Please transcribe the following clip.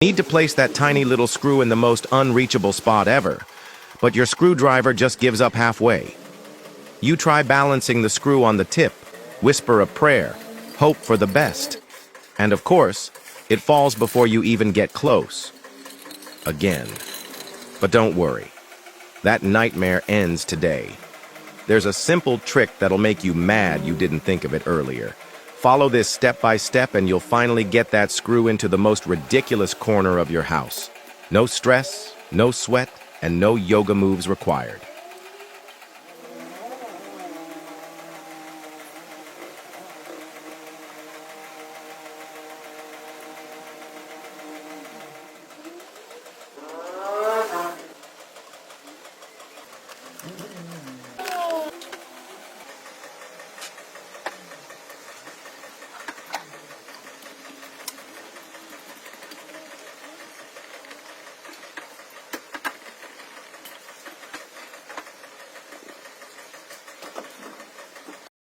Need to place that tiny little screw in the most unreachable spot ever, but your screwdriver just gives up halfway. You try balancing the screw on the tip, whisper a prayer, hope for the best. And of course, it falls before you even get close. Again. But don't worry. That nightmare ends today. There's a simple trick that'll make you mad you didn't think of it earlier. Follow this step by step and you'll finally get that screw into the most ridiculous corner of your house. No stress, no sweat, and no yoga moves required.